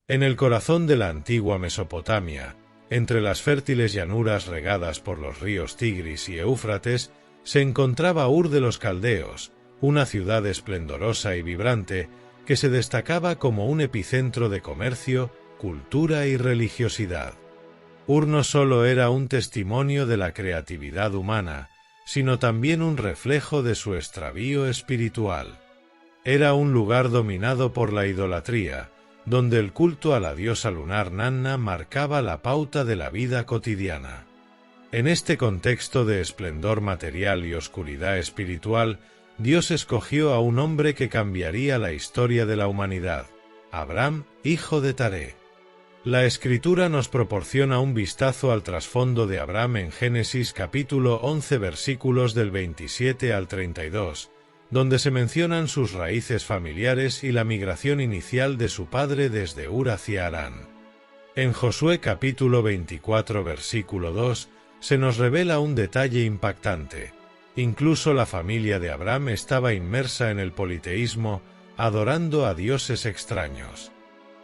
En el corazón de la antigua Mesopotamia, entre las fértiles llanuras regadas por los ríos Tigris y Éufrates, se encontraba Ur de los Caldeos, una ciudad esplendorosa y vibrante que se destacaba como un epicentro de comercio, cultura y religiosidad. Ur no solo era un testimonio de la creatividad humana, sino también un reflejo de su extravío espiritual. Era un lugar dominado por la idolatría, donde el culto a la diosa lunar Nanna marcaba la pauta de la vida cotidiana. En este contexto de esplendor material y oscuridad espiritual, Dios escogió a un hombre que cambiaría la historia de la humanidad, Abram, hijo de Taré. La Escritura nos proporciona un vistazo al trasfondo de Abram en Génesis capítulo 11 versículos del 27 al 32, donde se mencionan sus raíces familiares y la migración inicial de su padre desde Ur hacia Harán. En Josué capítulo 24 versículo 2 se nos revela un detalle impactante. Incluso la familia de Abram estaba inmersa en el politeísmo, adorando a dioses extraños.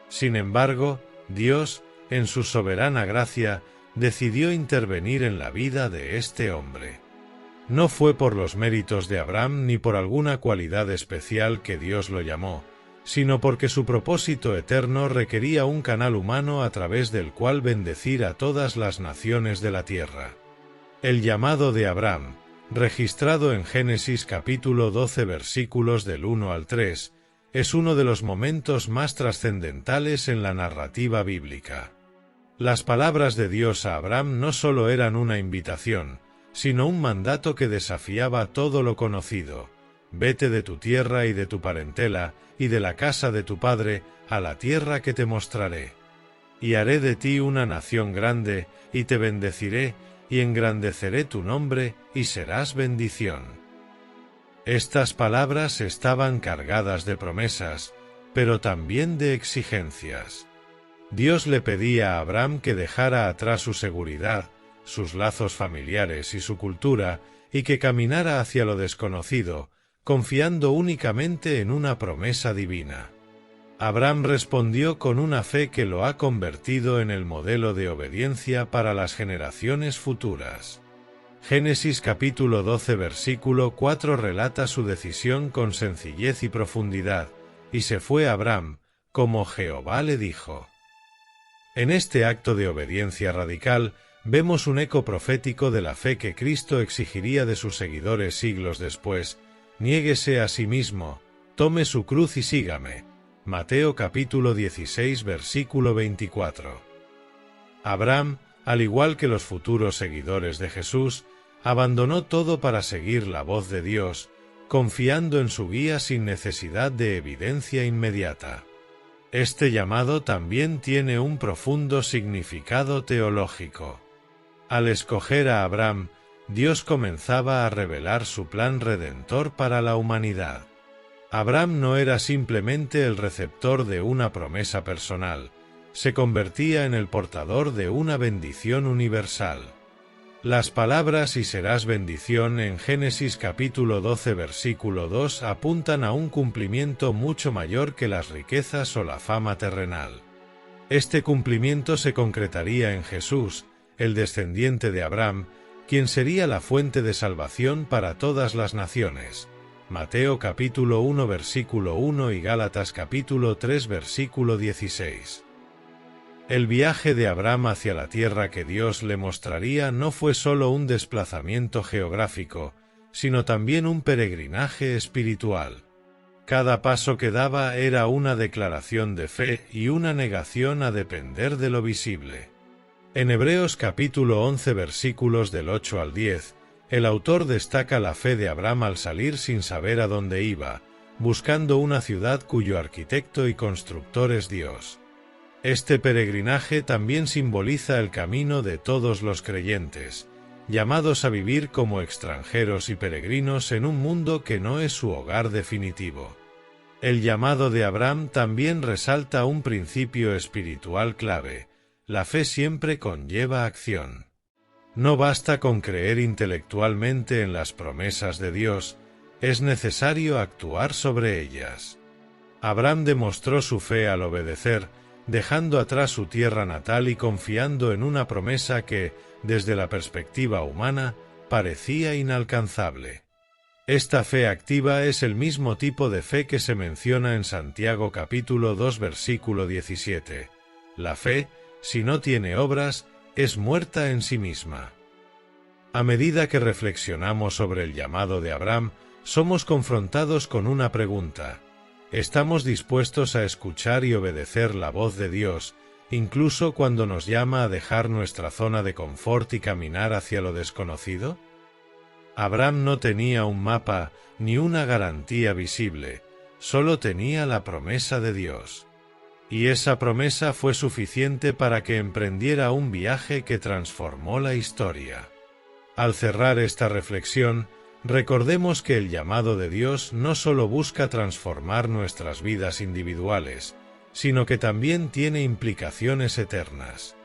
Sin embargo, Dios, en su soberana gracia, decidió intervenir en la vida de este hombre. No fue por los méritos de Abram ni por alguna cualidad especial que Dios lo llamó, sino porque su propósito eterno requería un canal humano a través del cual bendecir a todas las naciones de la tierra. El llamado de Abram, registrado en Génesis capítulo 12 versículos del 1 al 3, es uno de los momentos más trascendentales en la narrativa bíblica. Las palabras de Dios a Abram no solo eran una invitación, sino un mandato que desafiaba todo lo conocido. Vete de tu tierra y de tu parentela, y de la casa de tu padre, a la tierra que te mostraré. Y haré de ti una nación grande, y te bendeciré, y engrandeceré tu nombre, y serás bendición. Estas palabras estaban cargadas de promesas, pero también de exigencias. Dios le pedía a Abram que dejara atrás su seguridad, sus lazos familiares y su cultura, y que caminara hacia lo desconocido, confiando únicamente en una promesa divina. Abram respondió con una fe que lo ha convertido en el modelo de obediencia para las generaciones futuras. Génesis capítulo 12 versículo 4 relata su decisión con sencillez y profundidad, y se fue Abram, como Jehová le dijo. En este acto de obediencia radical, vemos un eco profético de la fe que Cristo exigiría de sus seguidores siglos después: niéguese a sí mismo, tome su cruz y sígame. Mateo capítulo 16 versículo 24. Abram, al igual que los futuros seguidores de Jesús, abandonó todo para seguir la voz de Dios, confiando en su guía sin necesidad de evidencia inmediata. Este llamado también tiene un profundo significado teológico. Al escoger a Abram, Dios comenzaba a revelar su plan redentor para la humanidad. Abram no era simplemente el receptor de una promesa personal, se convertía en el portador de una bendición universal. Las palabras "y serás bendición" en Génesis capítulo 12 versículo 2 apuntan a un cumplimiento mucho mayor que las riquezas o la fama terrenal. Este cumplimiento se concretaría en Jesús, el descendiente de Abram, quien sería la fuente de salvación para todas las naciones. Mateo capítulo 1 versículo 1 y Gálatas capítulo 3 versículo 16. El viaje de Abram hacia la tierra que Dios le mostraría no fue solo un desplazamiento geográfico, sino también un peregrinaje espiritual. Cada paso que daba era una declaración de fe y una negación a depender de lo visible. En Hebreos capítulo 11 versículos del 8 al 10, el autor destaca la fe de Abram al salir sin saber a dónde iba, buscando una ciudad cuyo arquitecto y constructor es Dios. Este peregrinaje también simboliza el camino de todos los creyentes, llamados a vivir como extranjeros y peregrinos en un mundo que no es su hogar definitivo. El llamado de Abram también resalta un principio espiritual clave: la fe siempre conlleva acción. No basta con creer intelectualmente en las promesas de Dios, es necesario actuar sobre ellas. Abram demostró su fe al obedecer, dejando atrás su tierra natal y confiando en una promesa que, desde la perspectiva humana, parecía inalcanzable. Esta fe activa es el mismo tipo de fe que se menciona en Santiago capítulo 2 versículo 17. La fe, si no tiene obras, es muerta en sí misma. A medida que reflexionamos sobre el llamado de Abraham, somos confrontados con una pregunta. ¿Estamos dispuestos a escuchar y obedecer la voz de Dios, incluso cuando nos llama a dejar nuestra zona de confort y caminar hacia lo desconocido? Abraham no tenía un mapa ni una garantía visible, solo tenía la promesa de Dios. Y esa promesa fue suficiente para que emprendiera un viaje que transformó la historia. Al cerrar esta reflexión, recordemos que el llamado de Dios no solo busca transformar nuestras vidas individuales, sino que también tiene implicaciones eternas.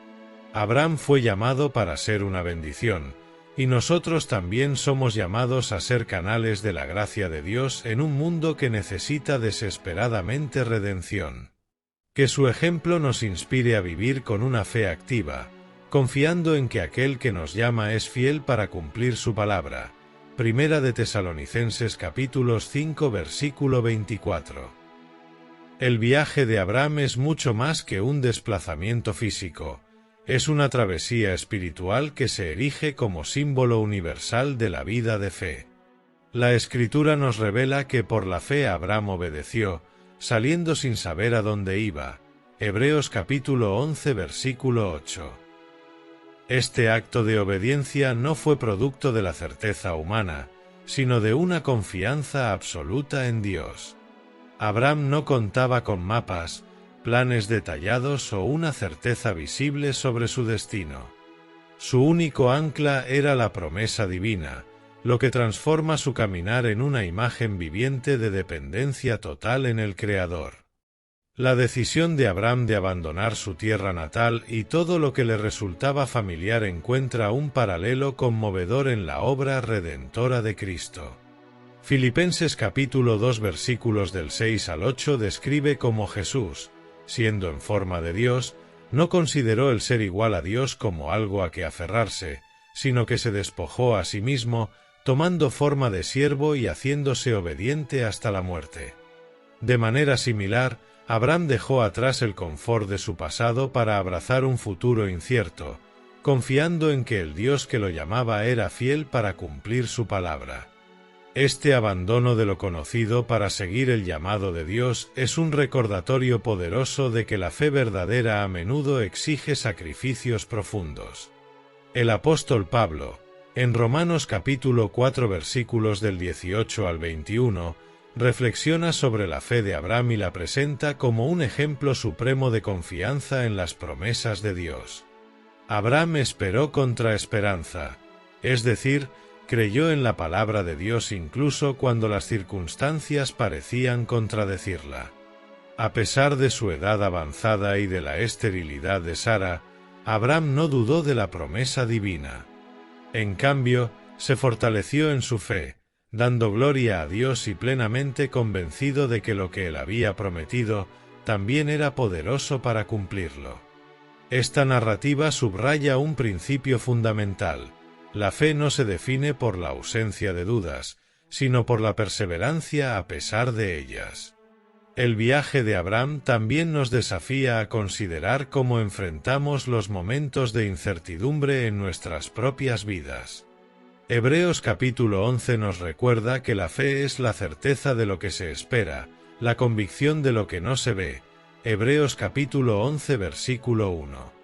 Abraham fue llamado para ser una bendición, y nosotros también somos llamados a ser canales de la gracia de Dios en un mundo que necesita desesperadamente redención. Que su ejemplo nos inspire a vivir con una fe activa, confiando en que aquel que nos llama es fiel para cumplir su palabra. Primera de Tesalonicenses capítulo 5 versículo 24. El viaje de Abraham es mucho más que un desplazamiento físico, es una travesía espiritual que se erige como símbolo universal de la vida de fe. La Escritura nos revela que por la fe Abraham obedeció, saliendo sin saber a dónde iba. Hebreos capítulo 11 versículo 8. Este acto de obediencia no fue producto de la certeza humana, sino de una confianza absoluta en Dios. Abraham no contaba con mapas, planes detallados o una certeza visible sobre su destino. Su único ancla era la promesa divina, lo que transforma su caminar en una imagen viviente de dependencia total en el Creador. La decisión de Abraham de abandonar su tierra natal y todo lo que le resultaba familiar encuentra un paralelo conmovedor en la obra redentora de Cristo. Filipenses capítulo 2 versículos del 6 al 8 describe cómo Jesús, siendo en forma de Dios, no consideró el ser igual a Dios como algo a que aferrarse, sino que se despojó a sí mismo, tomando forma de siervo y haciéndose obediente hasta la muerte. De manera similar, Abraham dejó atrás el confort de su pasado para abrazar un futuro incierto, confiando en que el Dios que lo llamaba era fiel para cumplir su palabra. Este abandono de lo conocido para seguir el llamado de Dios es un recordatorio poderoso de que la fe verdadera a menudo exige sacrificios profundos. El apóstol Pablo, en Romanos capítulo 4 versículos del 18 al 21, reflexiona sobre la fe de Abraham y la presenta como un ejemplo supremo de confianza en las promesas de Dios. Abraham esperó contra esperanza, es decir, creyó en la palabra de Dios incluso cuando las circunstancias parecían contradecirla. A pesar de su edad avanzada y de la esterilidad de Sara, Abraham no dudó de la promesa divina. En cambio, se fortaleció en su fe, dando gloria a Dios y plenamente convencido de que lo que él había prometido también era poderoso para cumplirlo. Esta narrativa subraya un principio fundamental. La fe no se define por la ausencia de dudas, sino por la perseverancia a pesar de ellas. El viaje de Abraham también nos desafía a considerar cómo enfrentamos los momentos de incertidumbre en nuestras propias vidas. Hebreos capítulo 11 nos recuerda que la fe es la certeza de lo que se espera, la convicción de lo que no se ve. Hebreos capítulo 11 versículo 1.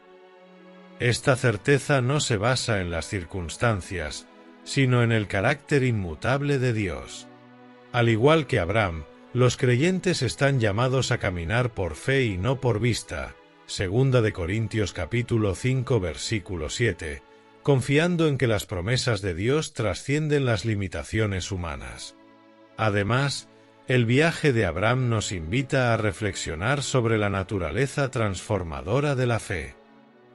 Esta certeza no se basa en las circunstancias, sino en el carácter inmutable de Dios. Al igual que Abraham, los creyentes están llamados a caminar por fe y no por vista. Segunda de Corintios capítulo 5 versículo 7. Confiando en que las promesas de Dios trascienden las limitaciones humanas. Además, el viaje de Abraham nos invita a reflexionar sobre la naturaleza transformadora de la fe.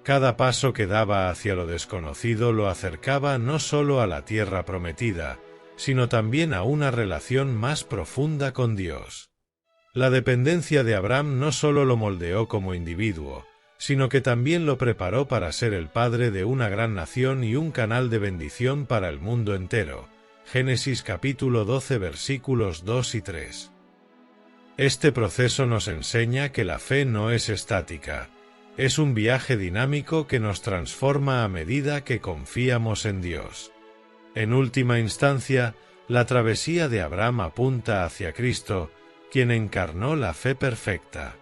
Cada paso que daba hacia lo desconocido lo acercaba no solo a la tierra prometida, sino también a una relación más profunda con Dios. La dependencia de Abraham no solo lo moldeó como individuo, sino que también lo preparó para ser el padre de una gran nación y un canal de bendición para el mundo entero. Génesis capítulo 12 versículos 2 y 3. Este proceso nos enseña que la fe no es estática, es un viaje dinámico que nos transforma a medida que confiamos en Dios. En última instancia, la travesía de Abraham apunta hacia Cristo, quien encarnó la fe perfecta.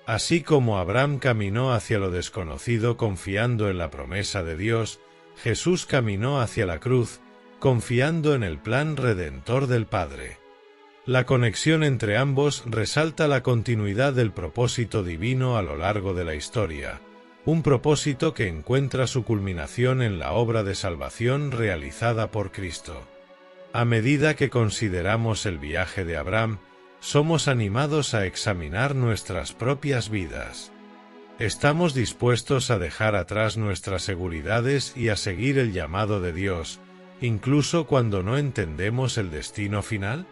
Así como Abraham caminó hacia lo desconocido confiando en la promesa de Dios, Jesús caminó hacia la cruz, confiando en el plan redentor del Padre. La conexión entre ambos resalta la continuidad del propósito divino a lo largo de la historia, un propósito que encuentra su culminación en la obra de salvación realizada por Cristo. A medida que consideramos el viaje de Abraham, somos animados a examinar nuestras propias vidas. ¿Estamos dispuestos a dejar atrás nuestras seguridades y a seguir el llamado de Dios, incluso cuando no entendemos el destino final?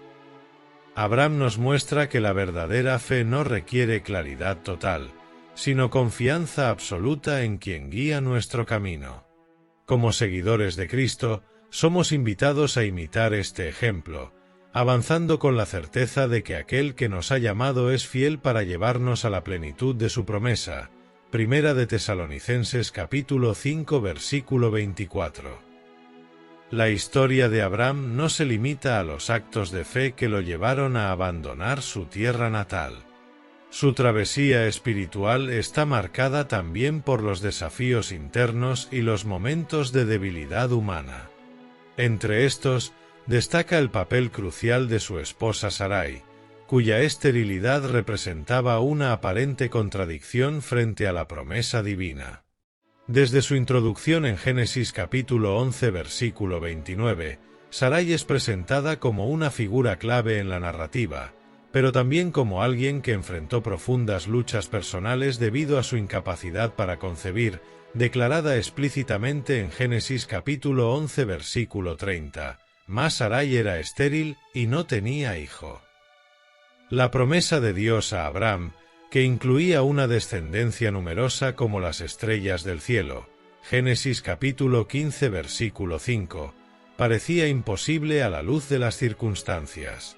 Abraham nos muestra que la verdadera fe no requiere claridad total, sino confianza absoluta en quien guía nuestro camino. Como seguidores de Cristo, somos invitados a imitar este ejemplo, avanzando con la certeza de que aquel que nos ha llamado es fiel para llevarnos a la plenitud de su promesa. Primera de Tesalonicenses capítulo 5 versículo 24. La historia de Abraham no se limita a los actos de fe que lo llevaron a abandonar su tierra natal. Su travesía espiritual está marcada también por los desafíos internos y los momentos de debilidad humana. Entre estos, destaca el papel crucial de su esposa Sarai, cuya esterilidad representaba una aparente contradicción frente a la promesa divina. Desde su introducción en Génesis capítulo 11 versículo 29, Sarai es presentada como una figura clave en la narrativa, pero también como alguien que enfrentó profundas luchas personales debido a su incapacidad para concebir, declarada explícitamente en Génesis capítulo 11 versículo 30. Mas Sarai era estéril y no tenía hijo. La promesa de Dios a Abraham, que incluía una descendencia numerosa como las estrellas del cielo, Génesis capítulo 15 versículo 5, parecía imposible a la luz de las circunstancias.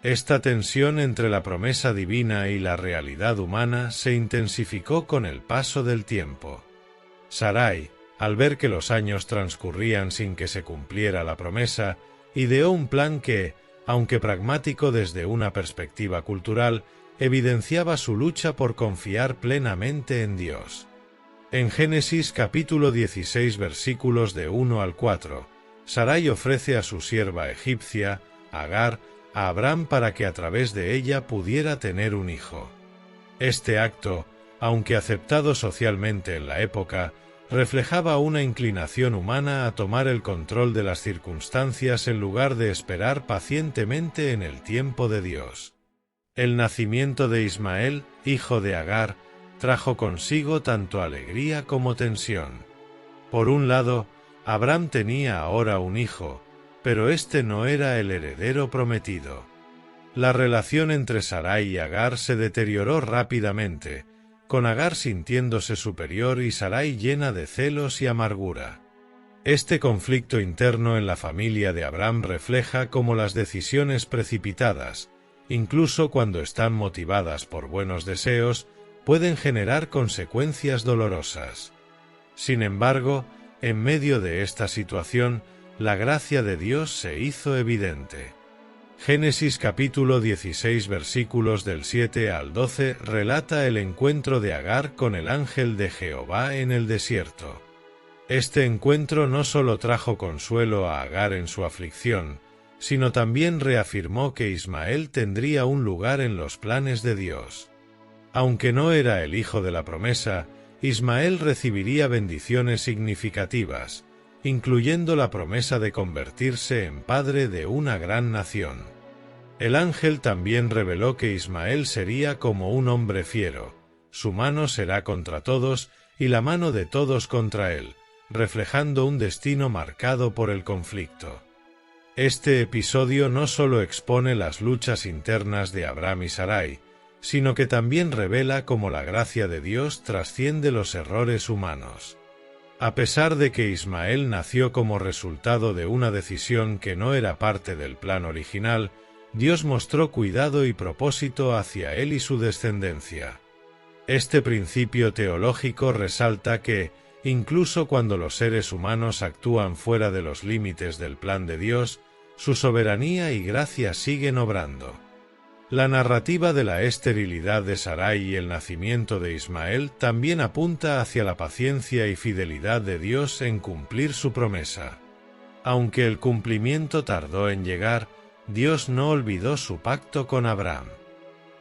Esta tensión entre la promesa divina y la realidad humana se intensificó con el paso del tiempo. Sarai, al ver que los años transcurrían sin que se cumpliera la promesa, ideó un plan que, aunque pragmático desde una perspectiva cultural, evidenciaba su lucha por confiar plenamente en Dios. En Génesis capítulo 16 versículos de 1 al 4, Sarai ofrece a su sierva egipcia, Agar, a Abraham para que a través de ella pudiera tener un hijo. Este acto, aunque aceptado socialmente en la época, reflejaba una inclinación humana a tomar el control de las circunstancias en lugar de esperar pacientemente en el tiempo de Dios. El nacimiento de Ismael, hijo de Agar, trajo consigo tanto alegría como tensión. Por un lado, Abraham tenía ahora un hijo, pero este no era el heredero prometido. La relación entre Sarai y Agar se deterioró rápidamente, con Agar sintiéndose superior y Sarai llena de celos y amargura. Este conflicto interno en la familia de Abraham refleja cómo las decisiones precipitadas, incluso cuando están motivadas por buenos deseos, pueden generar consecuencias dolorosas. Sin embargo, en medio de esta situación, la gracia de Dios se hizo evidente. Génesis capítulo 16 versículos del 7 al 12 relata el encuentro de Agar con el ángel de Jehová en el desierto. Este encuentro no solo trajo consuelo a Agar en su aflicción, sino también reafirmó que Ismael tendría un lugar en los planes de Dios. Aunque no era el hijo de la promesa, Ismael recibiría bendiciones significativas, incluyendo la promesa de convertirse en padre de una gran nación. El ángel también reveló que Ismael sería como un hombre fiero, su mano será contra todos y la mano de todos contra él, reflejando un destino marcado por el conflicto. Este episodio no solo expone las luchas internas de Abraham y Sarai, sino que también revela cómo la gracia de Dios trasciende los errores humanos. A pesar de que Ismael nació como resultado de una decisión que no era parte del plan original, Dios mostró cuidado y propósito hacia él y su descendencia. Este principio teológico resalta que, incluso cuando los seres humanos actúan fuera de los límites del plan de Dios, su soberanía y gracia siguen obrando. La narrativa de la esterilidad de Sarai y el nacimiento de Ismael también apunta hacia la paciencia y fidelidad de Dios en cumplir su promesa. Aunque el cumplimiento tardó en llegar, Dios no olvidó su pacto con Abraham.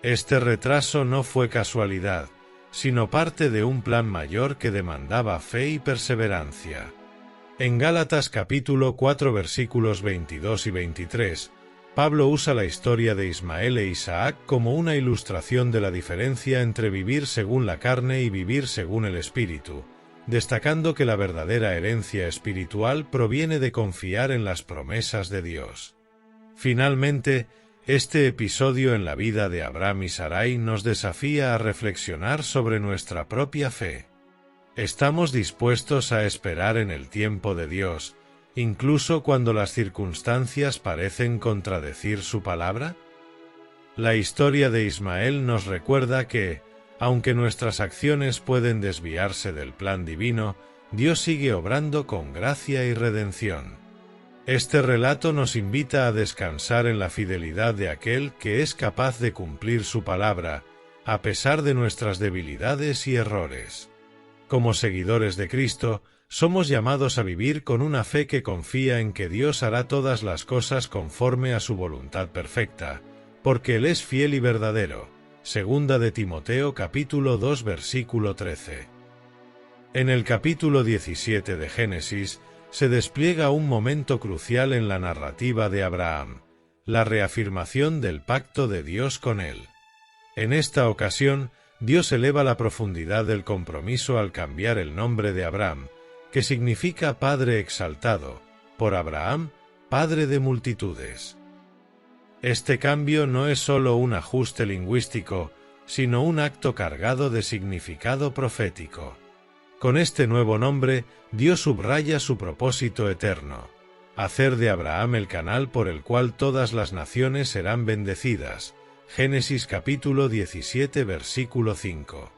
Este retraso no fue casualidad, sino parte de un plan mayor que demandaba fe y perseverancia. En Gálatas capítulo 4 versículos 22 y 23, Pablo usa la historia de Ismael e Isaac como una ilustración de la diferencia entre vivir según la carne y vivir según el Espíritu, destacando que la verdadera herencia espiritual proviene de confiar en las promesas de Dios. Finalmente, este episodio en la vida de Abraham y Sarai nos desafía a reflexionar sobre nuestra propia fe. ¿Estamos dispuestos a esperar en el tiempo de Dios, incluso cuando las circunstancias parecen contradecir su palabra? La historia de Ismael nos recuerda que, aunque nuestras acciones pueden desviarse del plan divino, Dios sigue obrando con gracia y redención. Este relato nos invita a descansar en la fidelidad de aquel que es capaz de cumplir su palabra, a pesar de nuestras debilidades y errores. Como seguidores de Cristo, somos llamados a vivir con una fe que confía en que Dios hará todas las cosas conforme a su voluntad perfecta, porque Él es fiel y verdadero. Segunda de Timoteo capítulo 2 versículo 13. En el capítulo 17 de Génesis, se despliega un momento crucial en la narrativa de Abraham, la reafirmación del pacto de Dios con él. En esta ocasión, Dios eleva la profundidad del compromiso al cambiar el nombre de Abraham, que significa Padre exaltado, por Abraham, Padre de multitudes. Este cambio no es solo un ajuste lingüístico, sino un acto cargado de significado profético. Con este nuevo nombre, Dios subraya su propósito eterno, hacer de Abraham el canal por el cual todas las naciones serán bendecidas. Génesis capítulo 17 versículo 5.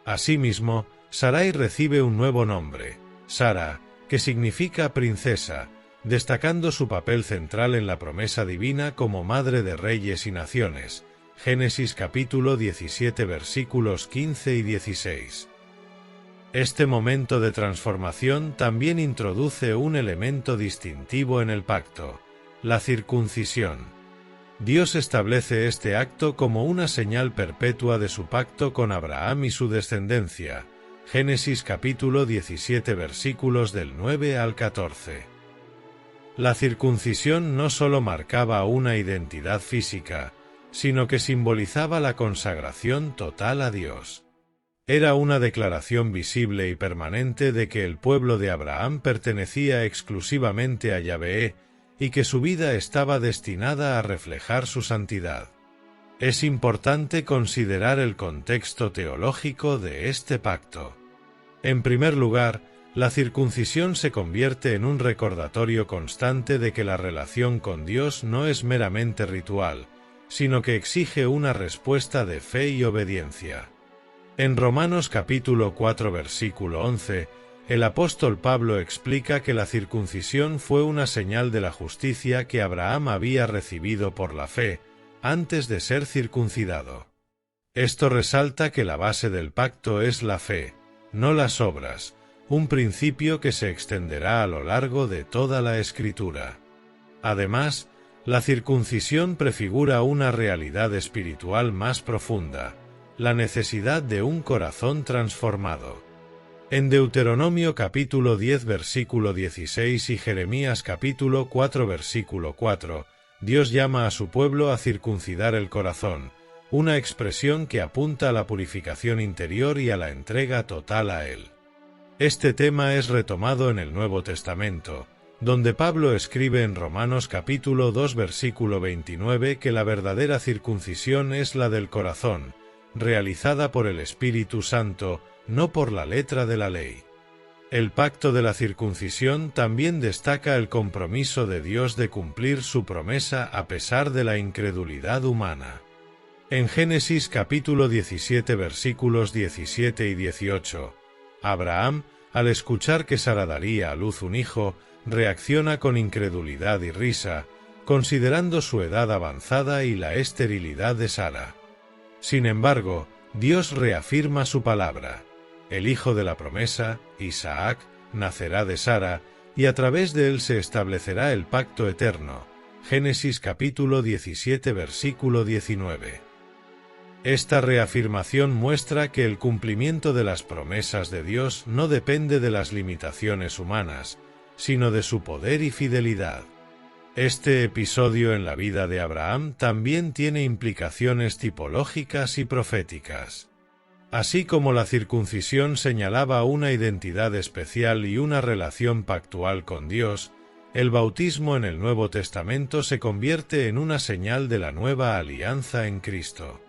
Asimismo, Sarai recibe un nuevo nombre, Sara, que significa princesa, destacando su papel central en la promesa divina como madre de reyes y naciones. Génesis capítulo 17 versículos 15 y 16. Este momento de transformación también introduce un elemento distintivo en el pacto, la circuncisión. Dios establece este acto como una señal perpetua de su pacto con Abraham y su descendencia. Génesis capítulo 17 versículos del 9 al 14. La circuncisión no solo marcaba una identidad física, sino que simbolizaba la consagración total a Dios. Era una declaración visible y permanente de que el pueblo de Abraham pertenecía exclusivamente a Yahvé y que su vida estaba destinada a reflejar su santidad. Es importante considerar el contexto teológico de este pacto. En primer lugar, la circuncisión se convierte en un recordatorio constante de que la relación con Dios no es meramente ritual, sino que exige una respuesta de fe y obediencia. En Romanos capítulo 4 versículo 11, el apóstol Pablo explica que la circuncisión fue una señal de la justicia que Abraham había recibido por la fe, antes de ser circuncidado. Esto resalta que la base del pacto es la fe, no las obras, un principio que se extenderá a lo largo de toda la Escritura. Además, la circuncisión prefigura una realidad espiritual más profunda, la necesidad de un corazón transformado. En Deuteronomio capítulo 10 versículo 16 y Jeremías capítulo 4 versículo 4, Dios llama a su pueblo a circuncidar el corazón, una expresión que apunta a la purificación interior y a la entrega total a Él. Este tema es retomado en el Nuevo Testamento, donde Pablo escribe en Romanos capítulo 2 versículo 29 que la verdadera circuncisión es la del corazón, realizada por el Espíritu Santo, no por la letra de la ley. El pacto de la circuncisión también destaca el compromiso de Dios de cumplir su promesa a pesar de la incredulidad humana. En Génesis capítulo 17 versículos 17 y 18, Abraham, al escuchar que Sara daría a luz un hijo, reacciona con incredulidad y risa, considerando su edad avanzada y la esterilidad de Sara. Sin embargo, Dios reafirma su palabra. El hijo de la promesa, Isaac, nacerá de Sara, y a través de él se establecerá el pacto eterno. Génesis capítulo 17 versículo 19. Esta reafirmación muestra que el cumplimiento de las promesas de Dios no depende de las limitaciones humanas, sino de su poder y fidelidad. Este episodio en la vida de Abraham también tiene implicaciones tipológicas y proféticas. Así como la circuncisión señalaba una identidad especial y una relación pactual con Dios, el bautismo en el Nuevo Testamento se convierte en una señal de la nueva alianza en Cristo.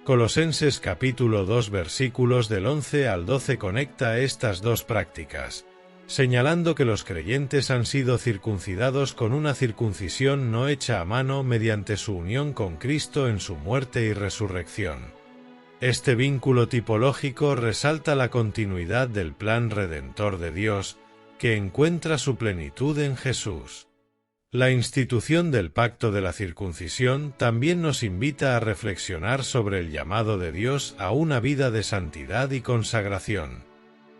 Colosenses capítulo 2 versículos del 11 al 12 conecta estas dos prácticas, señalando que los creyentes han sido circuncidados con una circuncisión no hecha a mano mediante su unión con Cristo en su muerte y resurrección. Este vínculo tipológico resalta la continuidad del plan redentor de Dios, que encuentra su plenitud en Jesús. La institución del pacto de la circuncisión también nos invita a reflexionar sobre el llamado de Dios a una vida de santidad y consagración.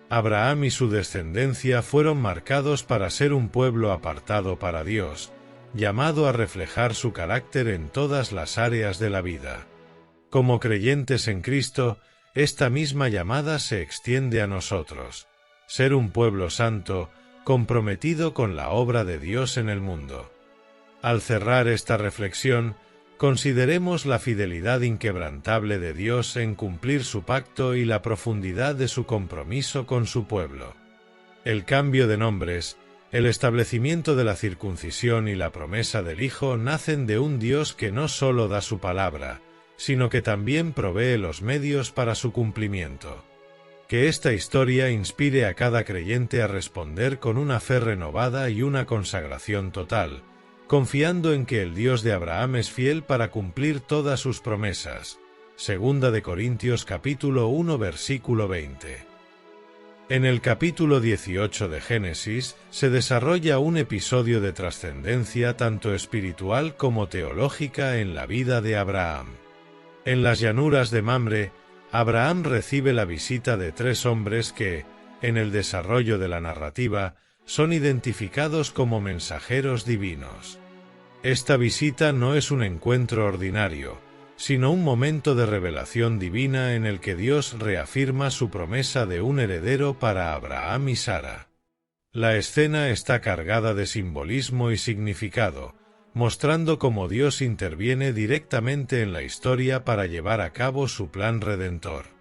Abraham y su descendencia fueron marcados para ser un pueblo apartado para Dios, llamado a reflejar su carácter en todas las áreas de la vida. Como creyentes en Cristo, esta misma llamada se extiende a nosotros, ser un pueblo santo, comprometido con la obra de Dios en el mundo. Al cerrar esta reflexión, consideremos la fidelidad inquebrantable de Dios en cumplir su pacto y la profundidad de su compromiso con su pueblo. El cambio de nombres, el establecimiento de la circuncisión y la promesa del Hijo nacen de un Dios que no solo da su palabra, sino que también provee los medios para su cumplimiento. Que esta historia inspire a cada creyente a responder con una fe renovada y una consagración total, confiando en que el Dios de Abraham es fiel para cumplir todas sus promesas. Segunda de Corintios capítulo 1 versículo 20. En el capítulo 18 de Génesis se desarrolla un episodio de trascendencia tanto espiritual como teológica en la vida de Abraham. En las llanuras de Mamre, Abraham recibe la visita de tres hombres que, en el desarrollo de la narrativa, son identificados como mensajeros divinos. Esta visita no es un encuentro ordinario, sino un momento de revelación divina en el que Dios reafirma su promesa de un heredero para Abraham y Sara. La escena está cargada de simbolismo y significado, mostrando cómo Dios interviene directamente en la historia para llevar a cabo su plan redentor.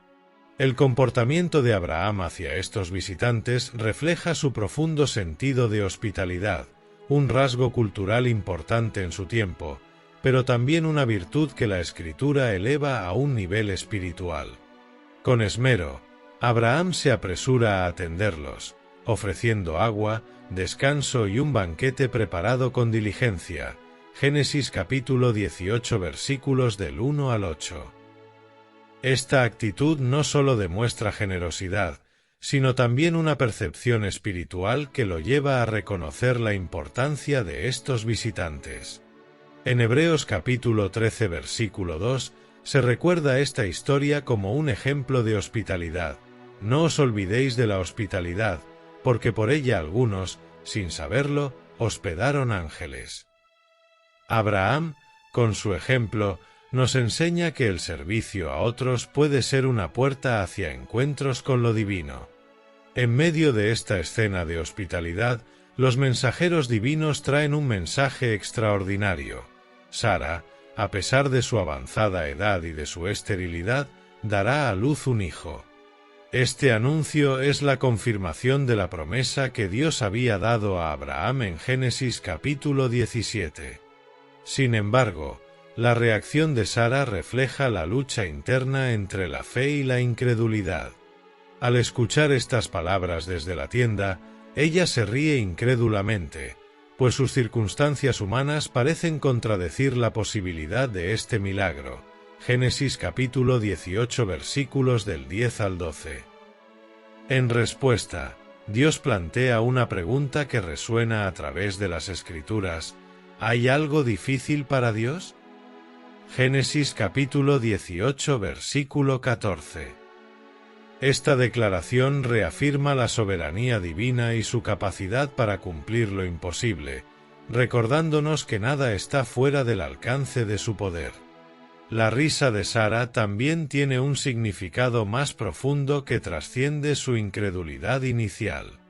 El comportamiento de Abraham hacia estos visitantes refleja su profundo sentido de hospitalidad, un rasgo cultural importante en su tiempo, pero también una virtud que la Escritura eleva a un nivel espiritual. Con esmero, Abraham se apresura a atenderlos, ofreciendo agua, descanso y un banquete preparado con diligencia. Génesis capítulo 18 versículos del 1 al 8. Esta actitud no solo demuestra generosidad, sino también una percepción espiritual que lo lleva a reconocer la importancia de estos visitantes. En Hebreos capítulo 13 versículo 2 se recuerda esta historia como un ejemplo de hospitalidad. No os olvidéis de la hospitalidad, porque por ella algunos, sin saberlo, hospedaron ángeles. Abraham, con su ejemplo, nos enseña que el servicio a otros puede ser una puerta hacia encuentros con lo divino. En medio de esta escena de hospitalidad, los mensajeros divinos traen un mensaje extraordinario. Sara, a pesar de su avanzada edad y de su esterilidad, dará a luz un hijo. Este anuncio es la confirmación de la promesa que Dios había dado a Abraham en Génesis capítulo 17. Sin embargo, la reacción de Sara refleja la lucha interna entre la fe y la incredulidad. Al escuchar estas palabras desde la tienda, ella se ríe incrédulamente, pues sus circunstancias humanas parecen contradecir la posibilidad de este milagro. Génesis capítulo 18 versículos del 10 al 12. En respuesta, Dios plantea una pregunta que resuena a través de las Escrituras: ¿hay algo difícil para Dios? Génesis capítulo 18 versículo 14. Esta declaración reafirma la soberanía divina y su capacidad para cumplir lo imposible, recordándonos que nada está fuera del alcance de su poder. La risa de Sara también tiene un significado más profundo que trasciende su incredulidad inicial.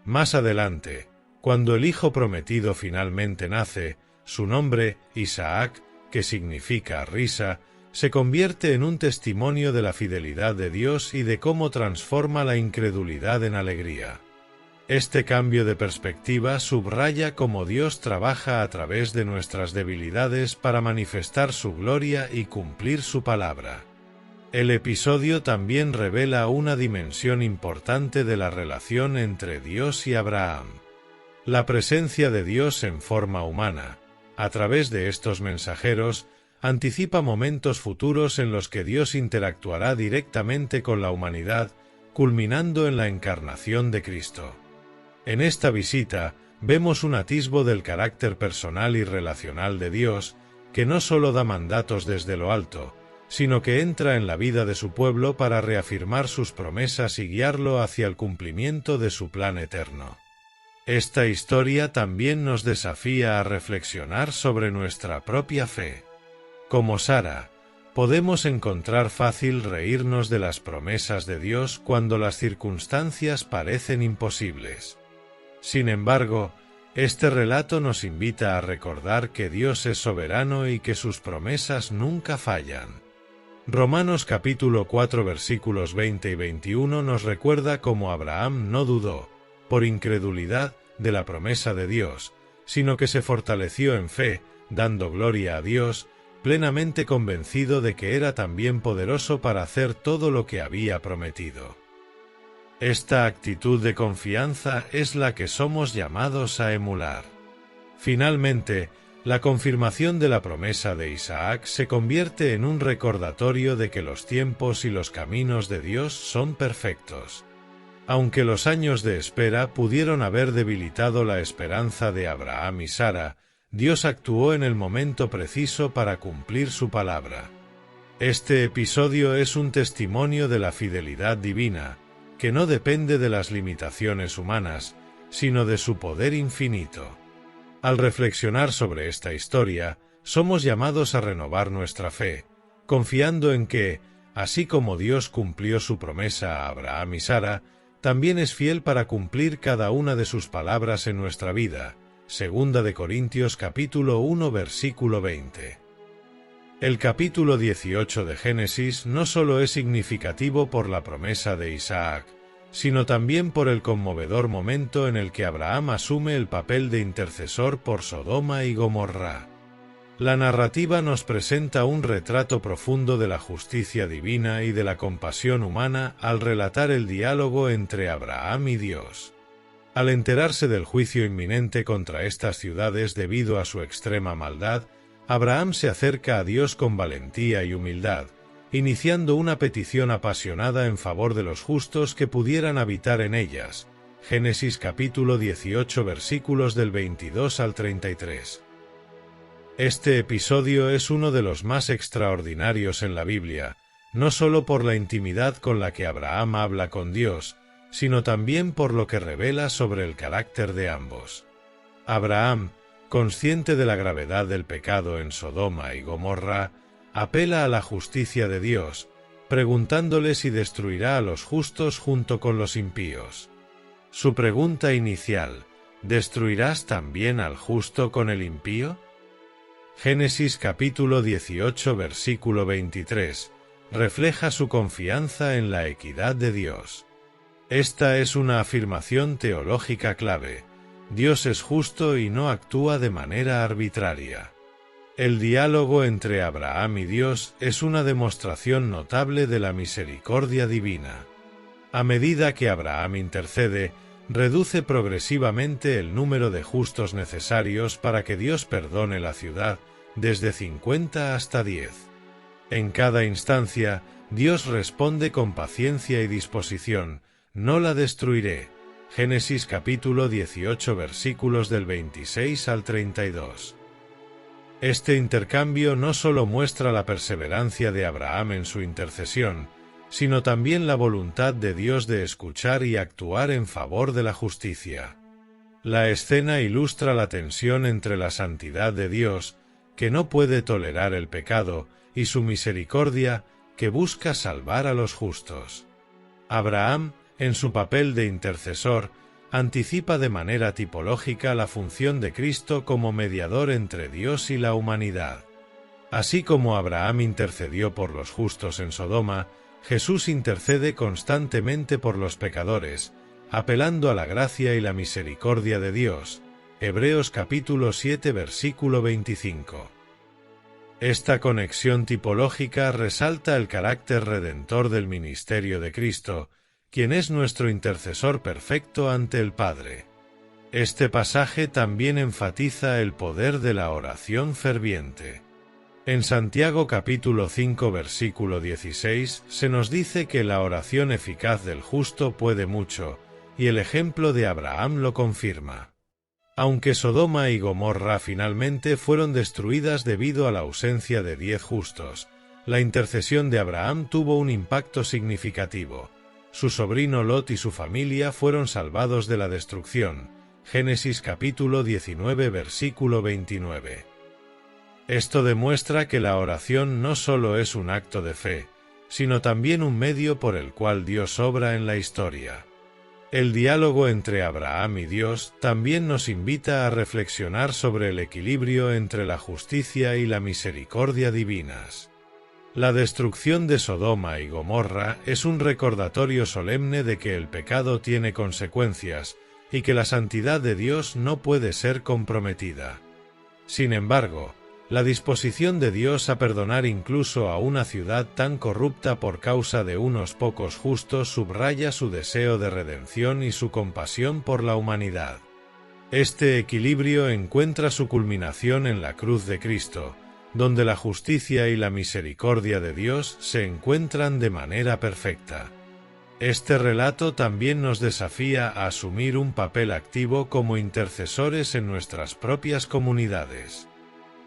Más adelante, cuando el hijo prometido finalmente nace, su nombre, Isaac, que significa risa, se convierte en un testimonio de la fidelidad de Dios y de cómo transforma la incredulidad en alegría. Este cambio de perspectiva subraya cómo Dios trabaja a través de nuestras debilidades para manifestar su gloria y cumplir su palabra. El episodio también revela una dimensión importante de la relación entre Dios y Abraham. La presencia de Dios en forma humana, a través de estos mensajeros, anticipa momentos futuros en los que Dios interactuará directamente con la humanidad, culminando en la encarnación de Cristo. En esta visita, vemos un atisbo del carácter personal y relacional de Dios, que no solo da mandatos desde lo alto, sino que entra en la vida de su pueblo para reafirmar sus promesas y guiarlo hacia el cumplimiento de su plan eterno. Esta historia también nos desafía a reflexionar sobre nuestra propia fe. Como Sara, podemos encontrar fácil reírnos de las promesas de Dios cuando las circunstancias parecen imposibles. Sin embargo, este relato nos invita a recordar que Dios es soberano y que sus promesas nunca fallan. Romanos capítulo 4 versículos 20 y 21 nos recuerda cómo Abraham no dudó, por incredulidad, de la promesa de Dios, sino que se fortaleció en fe, dando gloria a Dios, plenamente convencido de que era también poderoso para hacer todo lo que había prometido. Esta actitud de confianza es la que somos llamados a emular. Finalmente, la confirmación de la promesa de Isaac se convierte en un recordatorio de que los tiempos y los caminos de Dios son perfectos. Aunque los años de espera pudieron haber debilitado la esperanza de Abraham y Sara, Dios actuó en el momento preciso para cumplir su palabra. Este episodio es un testimonio de la fidelidad divina, que no depende de las limitaciones humanas, sino de su poder infinito. Al reflexionar sobre esta historia, somos llamados a renovar nuestra fe, confiando en que, así como Dios cumplió su promesa a Abraham y Sara, también es fiel para cumplir cada una de sus palabras en nuestra vida. Segunda de Corintios capítulo 1 versículo 20. El capítulo 18 de Génesis no solo es significativo por la promesa de Isaac, sino también por el conmovedor momento en el que Abraham asume el papel de intercesor por Sodoma y Gomorra. La narrativa nos presenta un retrato profundo de la justicia divina y de la compasión humana al relatar el diálogo entre Abraham y Dios. Al enterarse del juicio inminente contra estas ciudades debido a su extrema maldad, Abraham se acerca a Dios con valentía y humildad, iniciando una petición apasionada en favor de los justos que pudieran habitar en ellas. Génesis capítulo 18 versículos del 22 al 33. Este episodio es uno de los más extraordinarios en la Biblia, no solo por la intimidad con la que Abraham habla con Dios, sino también por lo que revela sobre el carácter de ambos. Abraham, consciente de la gravedad del pecado en Sodoma y Gomorra, apela a la justicia de Dios, preguntándole si destruirá a los justos junto con los impíos. Su pregunta inicial, ¿destruirás también al justo con el impío? Génesis capítulo 18 versículo 23, refleja su confianza en la equidad de Dios. Esta es una afirmación teológica clave. Dios es justo y no actúa de manera arbitraria. El diálogo entre Abraham y Dios es una demostración notable de la misericordia divina. A medida que Abraham intercede, reduce progresivamente el número de justos necesarios para que Dios perdone la ciudad, desde 50 hasta 10. En cada instancia, Dios responde con paciencia y disposición: no la destruiré. Génesis capítulo 18 versículos del 26 al 32. Este intercambio no solo muestra la perseverancia de Abraham en su intercesión, sino también la voluntad de Dios de escuchar y actuar en favor de la justicia. La escena ilustra la tensión entre la santidad de Dios, que no puede tolerar el pecado, y su misericordia, que busca salvar a los justos. Abraham, en su papel de intercesor, anticipa de manera tipológica la función de Cristo como mediador entre Dios y la humanidad. Así como Abraham intercedió por los justos en Sodoma, Jesús intercede constantemente por los pecadores, apelando a la gracia y la misericordia de Dios. Hebreos capítulo 7 versículo 25. Esta conexión tipológica resalta el carácter redentor del ministerio de Cristo, quien es nuestro intercesor perfecto ante el Padre. Este pasaje también enfatiza el poder de la oración ferviente. En Santiago capítulo 5 versículo 16 se nos dice que la oración eficaz del justo puede mucho, y el ejemplo de Abraham lo confirma. Aunque Sodoma y Gomorra finalmente fueron destruidas debido a la ausencia de 10 justos, la intercesión de Abraham tuvo un impacto significativo. Su sobrino Lot y su familia fueron salvados de la destrucción. Génesis capítulo 19 versículo 29. Esto demuestra que la oración no solo es un acto de fe, sino también un medio por el cual Dios obra en la historia. El diálogo entre Abraham y Dios también nos invita a reflexionar sobre el equilibrio entre la justicia y la misericordia divinas. La destrucción de Sodoma y Gomorra es un recordatorio solemne de que el pecado tiene consecuencias y que la santidad de Dios no puede ser comprometida. Sin embargo, la disposición de Dios a perdonar incluso a una ciudad tan corrupta por causa de unos pocos justos subraya su deseo de redención y su compasión por la humanidad. Este equilibrio encuentra su culminación en la cruz de Cristo, donde la justicia y la misericordia de Dios se encuentran de manera perfecta. Este relato también nos desafía a asumir un papel activo como intercesores en nuestras propias comunidades.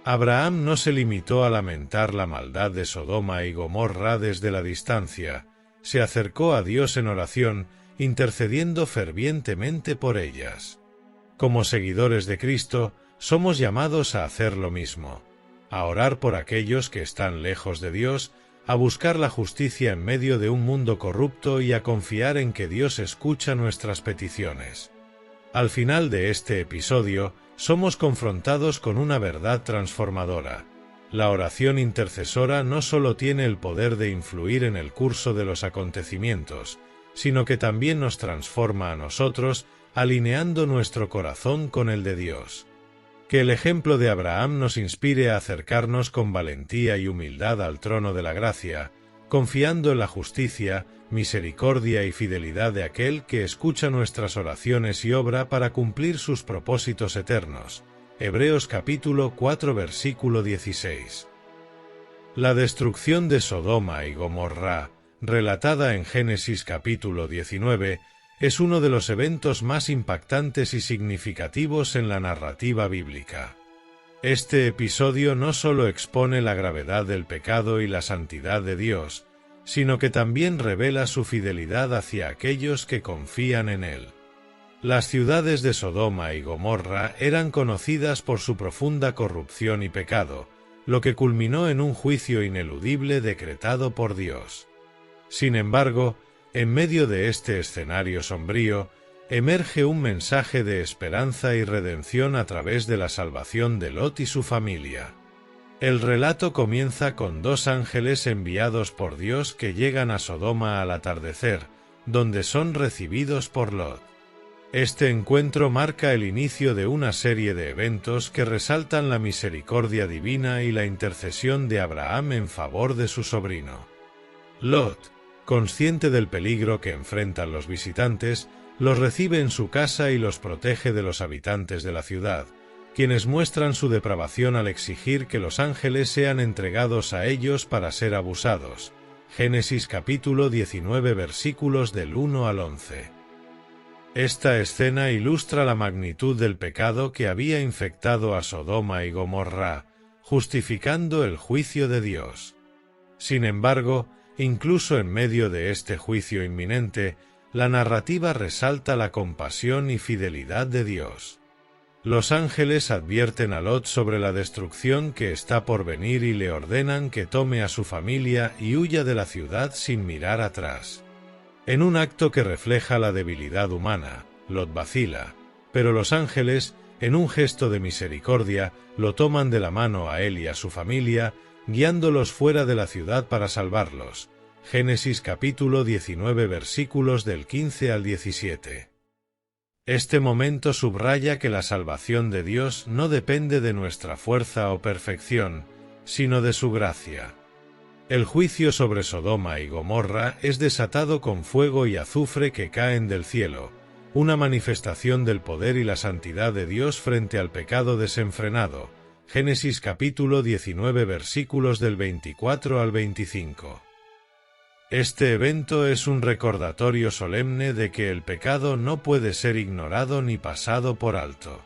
Abraham no se limitó a lamentar la maldad de Sodoma y Gomorra desde la distancia, se acercó a Dios en oración, intercediendo fervientemente por ellas. Como seguidores de Cristo, somos llamados a hacer lo mismo, a orar por aquellos que están lejos de Dios, a buscar la justicia en medio de un mundo corrupto y a confiar en que Dios escucha nuestras peticiones. Al final de este episodio, somos confrontados con una verdad transformadora. La oración intercesora no solo tiene el poder de influir en el curso de los acontecimientos, sino que también nos transforma a nosotros, alineando nuestro corazón con el de Dios. Que el ejemplo de Abraham nos inspire a acercarnos con valentía y humildad al trono de la gracia, confiando en la justicia, misericordia y fidelidad de aquel que escucha nuestras oraciones y obra para cumplir sus propósitos eternos. Hebreos capítulo 4 versículo 16. La destrucción de Sodoma y Gomorra, relatada en Génesis capítulo 19, es uno de los eventos más impactantes y significativos en la narrativa bíblica. Este episodio no solo expone la gravedad del pecado y la santidad de Dios, sino que también revela su fidelidad hacia aquellos que confían en Él. Las ciudades de Sodoma y Gomorra eran conocidas por su profunda corrupción y pecado, lo que culminó en un juicio ineludible decretado por Dios. Sin embargo, en medio de este escenario sombrío, emerge un mensaje de esperanza y redención a través de la salvación de Lot y su familia. El relato comienza con dos ángeles enviados por Dios que llegan a Sodoma al atardecer, donde son recibidos por Lot. Este encuentro marca el inicio de una serie de eventos que resaltan la misericordia divina y la intercesión de Abraham en favor de su sobrino. Lot, consciente del peligro que enfrentan los visitantes, los recibe en su casa y los protege de los habitantes de la ciudad, quienes muestran su depravación al exigir que los ángeles sean entregados a ellos para ser abusados. Génesis capítulo 19 versículos del 1 al 11. Esta escena ilustra la magnitud del pecado que había infectado a Sodoma y Gomorra, justificando el juicio de Dios. Sin embargo, incluso en medio de este juicio inminente, la narrativa resalta la compasión y fidelidad de Dios. Los ángeles advierten a Lot sobre la destrucción que está por venir y le ordenan que tome a su familia y huya de la ciudad sin mirar atrás. En un acto que refleja la debilidad humana, Lot vacila, pero los ángeles, en un gesto de misericordia, lo toman de la mano a él y a su familia, guiándolos fuera de la ciudad para salvarlos. Génesis capítulo 19 versículos del 15 al 17. Este momento subraya que la salvación de Dios no depende de nuestra fuerza o perfección, sino de su gracia. El juicio sobre Sodoma y Gomorra es desatado con fuego y azufre que caen del cielo, una manifestación del poder y la santidad de Dios frente al pecado desenfrenado. Génesis capítulo 19 versículos del 24 al 25. Este evento es un recordatorio solemne de que el pecado no puede ser ignorado ni pasado por alto.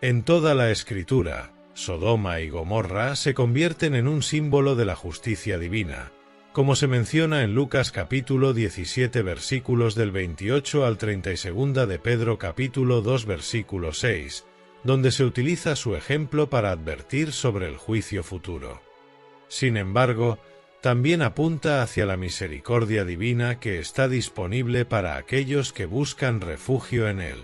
En toda la Escritura, Sodoma y Gomorra se convierten en un símbolo de la justicia divina, como se menciona en Lucas capítulo 17 versículos del 28 al 30 y segunda de Pedro capítulo 2 versículo 6, donde se utiliza su ejemplo para advertir sobre el juicio futuro. Sin embargo, también apunta hacia la misericordia divina que está disponible para aquellos que buscan refugio en él.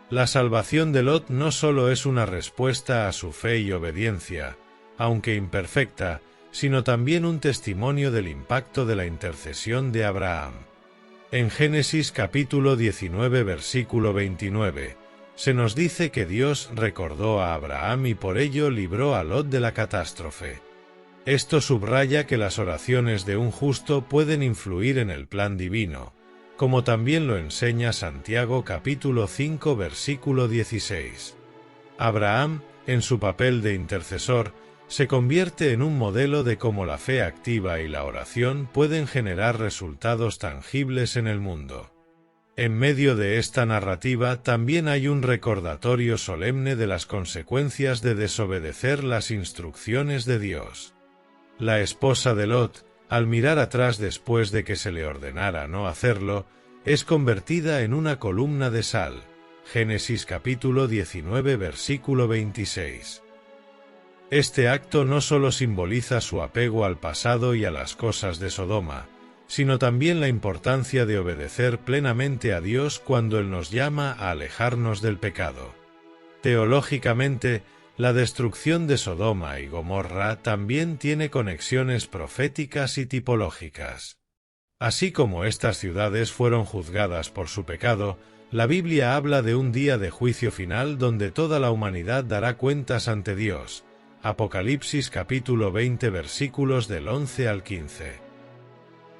La salvación de Lot no solo es una respuesta a su fe y obediencia, aunque imperfecta, sino también un testimonio del impacto de la intercesión de Abraham. En Génesis capítulo 19 versículo 29, se nos dice que Dios recordó a Abraham y por ello libró a Lot de la catástrofe. Esto subraya que las oraciones de un justo pueden influir en el plan divino, como también lo enseña Santiago capítulo 5 versículo 16. Abraham, en su papel de intercesor, se convierte en un modelo de cómo la fe activa y la oración pueden generar resultados tangibles en el mundo. En medio de esta narrativa también hay un recordatorio solemne de las consecuencias de desobedecer las instrucciones de Dios. La esposa de Lot, al mirar atrás después de que se le ordenara no hacerlo, es convertida en una columna de sal. Génesis capítulo 19 versículo 26. Este acto no solo simboliza su apego al pasado y a las cosas de Sodoma, sino también la importancia de obedecer plenamente a Dios cuando Él nos llama a alejarnos del pecado. Teológicamente, la destrucción de Sodoma y Gomorra también tiene conexiones proféticas y tipológicas. Así como estas ciudades fueron juzgadas por su pecado, la Biblia habla de un día de juicio final donde toda la humanidad dará cuentas ante Dios. Apocalipsis capítulo 20 versículos del 11 al 15.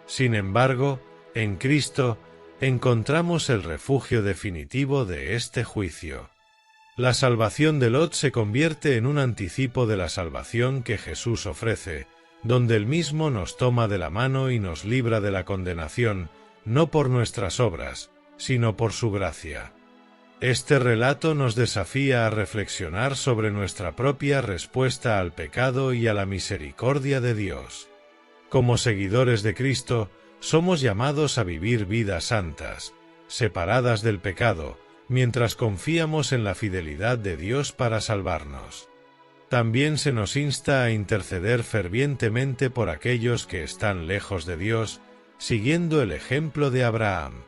Sin embargo, en Cristo, encontramos el refugio definitivo de este juicio. La salvación de Lot se convierte en un anticipo de la salvación que Jesús ofrece, donde Él mismo nos toma de la mano y nos libra de la condenación, no por nuestras obras, sino por su gracia. Este relato nos desafía a reflexionar sobre nuestra propia respuesta al pecado y a la misericordia de Dios. Como seguidores de Cristo, somos llamados a vivir vidas santas, separadas del pecado, mientras confiamos en la fidelidad de Dios para salvarnos. También se nos insta a interceder fervientemente por aquellos que están lejos de Dios, siguiendo el ejemplo de Abraham.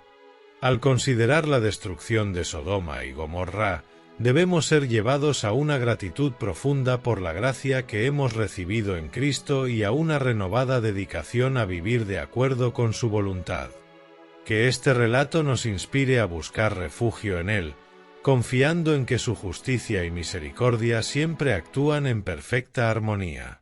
Al considerar la destrucción de Sodoma y Gomorra, debemos ser llevados a una gratitud profunda por la gracia que hemos recibido en Cristo y a una renovada dedicación a vivir de acuerdo con su voluntad. Que este relato nos inspire a buscar refugio en Él, confiando en que su justicia y misericordia siempre actúan en perfecta armonía.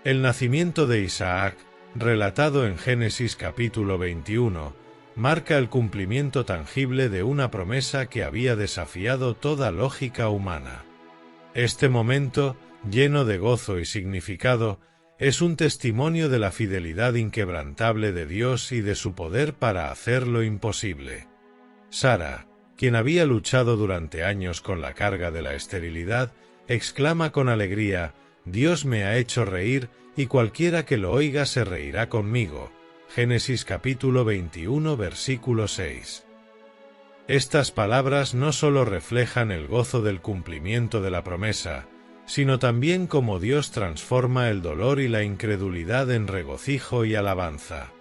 El nacimiento de Isaac, relatado en Génesis capítulo 21, marca el cumplimiento tangible de una promesa que había desafiado toda lógica humana. Este momento, lleno de gozo y significado, es un testimonio de la fidelidad inquebrantable de Dios y de su poder para hacer lo imposible. Sara, quien había luchado durante años con la carga de la esterilidad, exclama con alegría: «Dios me ha hecho reír, y cualquiera que lo oiga se reirá conmigo». Génesis capítulo 21 versículo 6. Estas palabras no solo reflejan el gozo del cumplimiento de la promesa, sino también cómo Dios transforma el dolor y la incredulidad en regocijo y alabanza.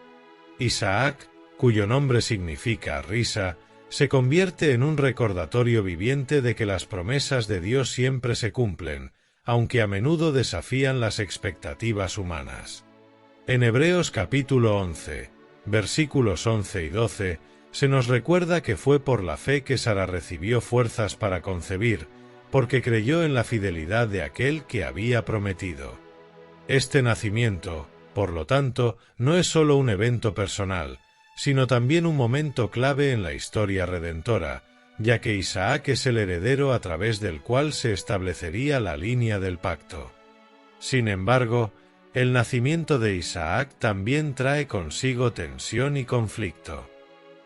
Isaac, cuyo nombre significa risa, se convierte en un recordatorio viviente de que las promesas de Dios siempre se cumplen, aunque a menudo desafían las expectativas humanas. En Hebreos capítulo 11, versículos 11 y 12, se nos recuerda que fue por la fe que Sara recibió fuerzas para concebir, porque creyó en la fidelidad de aquel que había prometido. Este nacimiento, por lo tanto, no es solo un evento personal, sino también un momento clave en la historia redentora, ya que Isaac es el heredero a través del cual se establecería la línea del pacto. Sin embargo, el nacimiento de Isaac también trae consigo tensión y conflicto.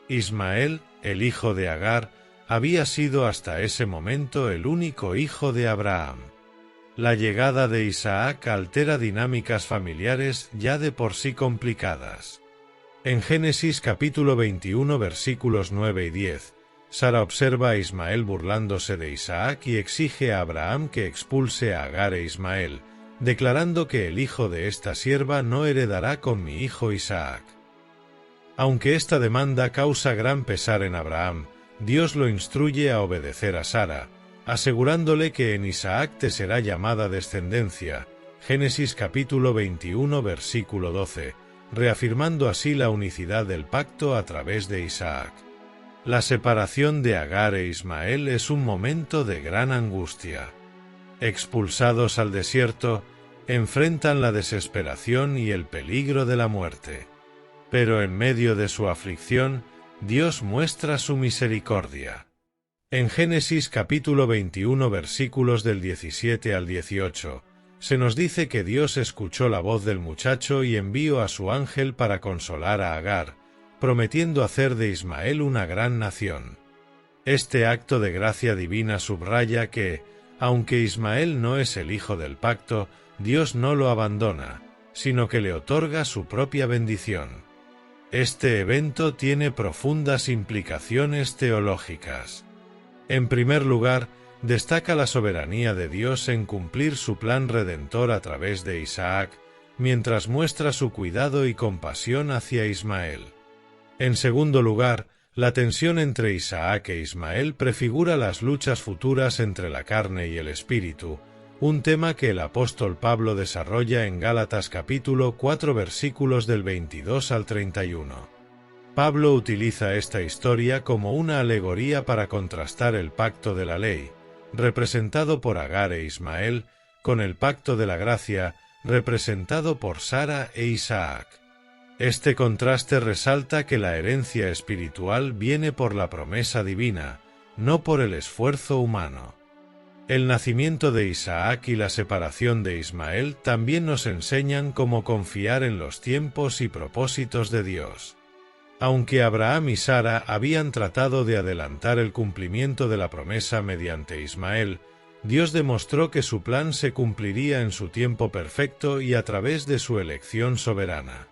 Ismael, el hijo de Agar, había sido hasta ese momento el único hijo de Abraham. La llegada de Isaac altera dinámicas familiares ya de por sí complicadas. En Génesis capítulo 21 versículos 9 y 10, Sara observa a Ismael burlándose de Isaac y exige a Abraham que expulse a Agar e Ismael, declarando que el hijo de esta sierva no heredará con mi hijo Isaac. Aunque esta demanda causa gran pesar en Abraham, Dios lo instruye a obedecer a Sara, asegurándole que en Isaac te será llamada descendencia. Génesis capítulo 21 versículo 12, reafirmando así la unicidad del pacto a través de Isaac. La separación de Agar e Ismael es un momento de gran angustia. Expulsados al desierto, enfrentan la desesperación y el peligro de la muerte. Pero en medio de su aflicción, Dios muestra su misericordia. En Génesis capítulo 21 versículos del 17 al 18, se nos dice que Dios escuchó la voz del muchacho y envió a su ángel para consolar a Agar, prometiendo hacer de Ismael una gran nación. Este acto de gracia divina subraya que, aunque Ismael no es el hijo del pacto, Dios no lo abandona, sino que le otorga su propia bendición. Este evento tiene profundas implicaciones teológicas. En primer lugar, destaca la soberanía de Dios en cumplir su plan redentor a través de Isaac, mientras muestra su cuidado y compasión hacia Ismael. En segundo lugar, la tensión entre Isaac e Ismael prefigura las luchas futuras entre la carne y el espíritu, un tema que el apóstol Pablo desarrolla en Gálatas capítulo 4 versículos del 22 al 31. Pablo utiliza esta historia como una alegoría para contrastar el pacto de la ley, representado por Agar e Ismael, con el pacto de la gracia, representado por Sara e Isaac. Este contraste resalta que la herencia espiritual viene por la promesa divina, no por el esfuerzo humano. El nacimiento de Isaac y la separación de Ismael también nos enseñan cómo confiar en los tiempos y propósitos de Dios. Aunque Abraham y Sara habían tratado de adelantar el cumplimiento de la promesa mediante Ismael, Dios demostró que su plan se cumpliría en su tiempo perfecto y a través de su elección soberana.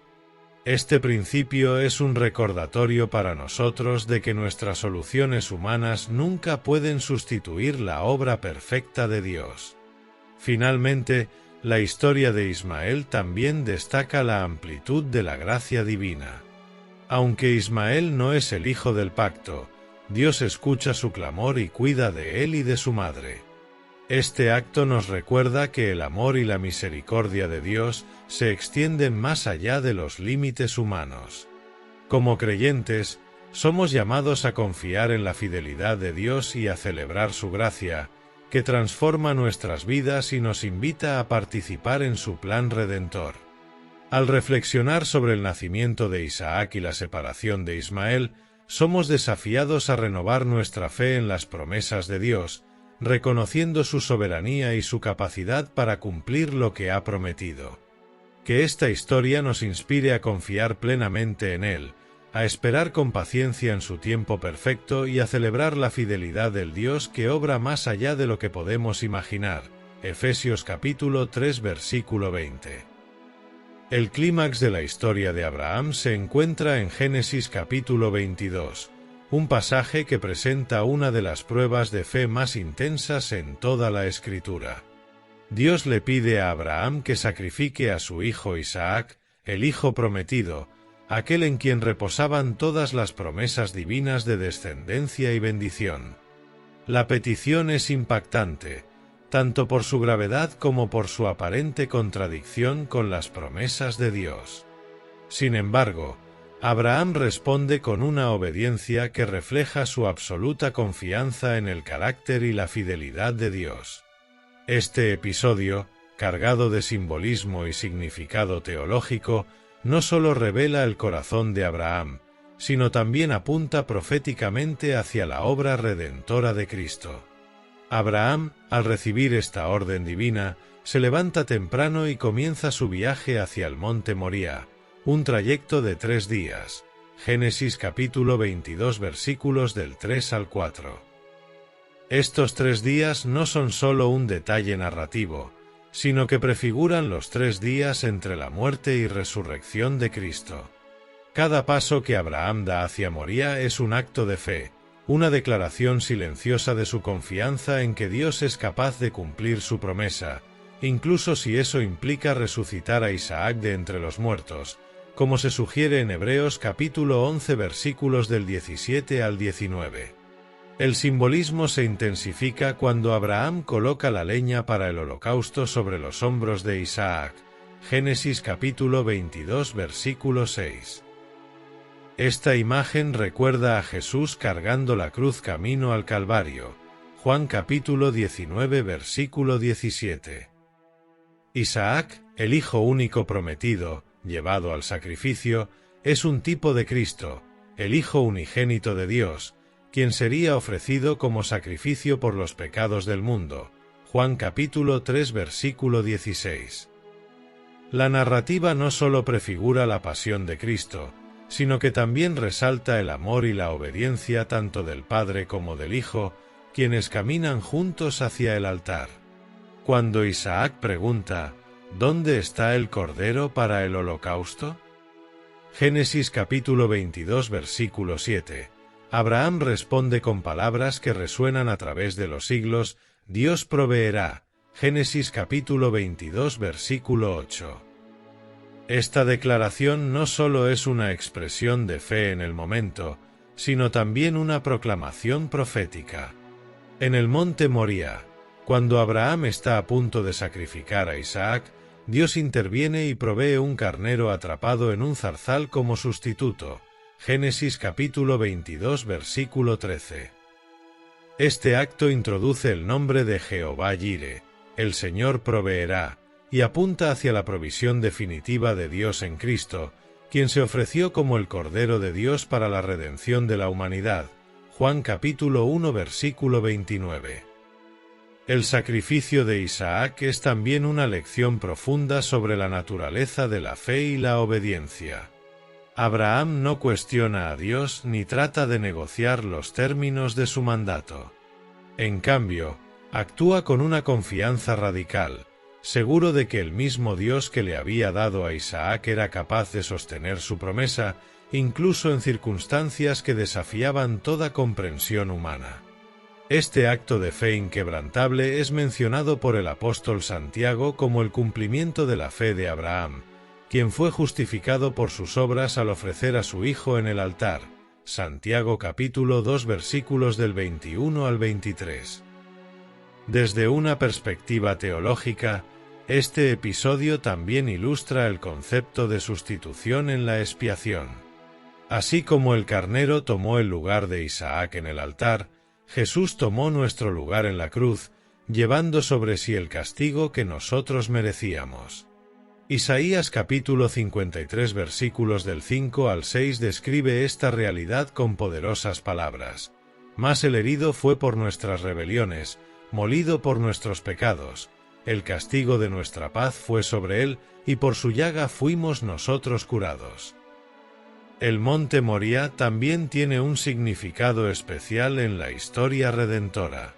Este principio es un recordatorio para nosotros de que nuestras soluciones humanas nunca pueden sustituir la obra perfecta de Dios. Finalmente, la historia de Ismael también destaca la amplitud de la gracia divina. Aunque Ismael no es el hijo del pacto, Dios escucha su clamor y cuida de él y de su madre. Este acto nos recuerda que el amor y la misericordia de Dios se extienden más allá de los límites humanos. Como creyentes, somos llamados a confiar en la fidelidad de Dios y a celebrar su gracia, que transforma nuestras vidas y nos invita a participar en su plan redentor. Al reflexionar sobre el nacimiento de Isaac y la separación de Ismael, somos desafiados a renovar nuestra fe en las promesas de Dios, reconociendo su soberanía y su capacidad para cumplir lo que ha prometido. Que esta historia nos inspire a confiar plenamente en Él, a esperar con paciencia en su tiempo perfecto y a celebrar la fidelidad del Dios que obra más allá de lo que podemos imaginar. Efesios capítulo 3 versículo 20. El clímax de la historia de Abraham se encuentra en Génesis capítulo 22, un pasaje que presenta una de las pruebas de fe más intensas en toda la Escritura. Dios le pide a Abraham que sacrifique a su hijo Isaac, el hijo prometido, aquel en quien reposaban todas las promesas divinas de descendencia y bendición. La petición es impactante, tanto por su gravedad como por su aparente contradicción con las promesas de Dios. Sin embargo, Abraham responde con una obediencia que refleja su absoluta confianza en el carácter y la fidelidad de Dios. Este episodio, cargado de simbolismo y significado teológico, no solo revela el corazón de Abraham, sino también apunta proféticamente hacia la obra redentora de Cristo. Abraham, al recibir esta orden divina, se levanta temprano y comienza su viaje hacia el monte Moría, un trayecto de 3 días. Génesis capítulo 22 versículos del 3 al 4. Estos 3 días no son solo un detalle narrativo, sino que prefiguran los 3 días entre la muerte y resurrección de Cristo. Cada paso que Abraham da hacia Moría es un acto de fe, una declaración silenciosa de su confianza en que Dios es capaz de cumplir su promesa, incluso si eso implica resucitar a Isaac de entre los muertos, como se sugiere en Hebreos capítulo 11 versículos del 17 al 19. El simbolismo se intensifica cuando Abraham coloca la leña para el holocausto sobre los hombros de Isaac. Génesis capítulo 22 versículo 6. Esta imagen recuerda a Jesús cargando la cruz camino al Calvario. Juan capítulo 19 versículo 17. Isaac, el hijo único prometido, llevado al sacrificio, es un tipo de Cristo, el Hijo unigénito de Dios, quien sería ofrecido como sacrificio por los pecados del mundo. Juan capítulo 3 versículo 16. La narrativa no solo prefigura la pasión de Cristo, sino que también resalta el amor y la obediencia tanto del Padre como del Hijo, quienes caminan juntos hacia el altar. Cuando Isaac pregunta, ¿dónde está el cordero para el holocausto? Génesis capítulo 22 versículo 7. Abraham responde con palabras que resuenan a través de los siglos, Dios proveerá. Génesis capítulo 22 versículo 8. Esta declaración no solo es una expresión de fe en el momento, sino también una proclamación profética. En el monte Moría, cuando Abraham está a punto de sacrificar a Isaac, Dios interviene y provee un carnero atrapado en un zarzal como sustituto. Génesis capítulo 22 versículo 13. Este acto introduce el nombre de Jehová Yire, el Señor proveerá, y apunta hacia la provisión definitiva de Dios en Cristo, quien se ofreció como el Cordero de Dios para la redención de la humanidad. Juan capítulo 1 versículo 29. El sacrificio de Isaac es también una lección profunda sobre la naturaleza de la fe y la obediencia. Abraham no cuestiona a Dios ni trata de negociar los términos de su mandato. En cambio, actúa con una confianza radical, seguro de que el mismo Dios que le había dado a Isaac era capaz de sostener su promesa, incluso en circunstancias que desafiaban toda comprensión humana. Este acto de fe inquebrantable es mencionado por el apóstol Santiago como el cumplimiento de la fe de Abraham, quien fue justificado por sus obras al ofrecer a su hijo en el altar. Santiago capítulo 2 versículos del 21 al 23. Desde una perspectiva teológica, este episodio también ilustra el concepto de sustitución en la expiación. Así como el carnero tomó el lugar de Isaac en el altar, Jesús tomó nuestro lugar en la cruz, llevando sobre sí el castigo que nosotros merecíamos. Isaías capítulo 53 versículos del 5 al 6 describe esta realidad con poderosas palabras. Mas el herido fue por nuestras rebeliones, molido por nuestros pecados. El castigo de nuestra paz fue sobre él, y por su llaga fuimos nosotros curados. El monte Moría también tiene un significado especial en la historia redentora.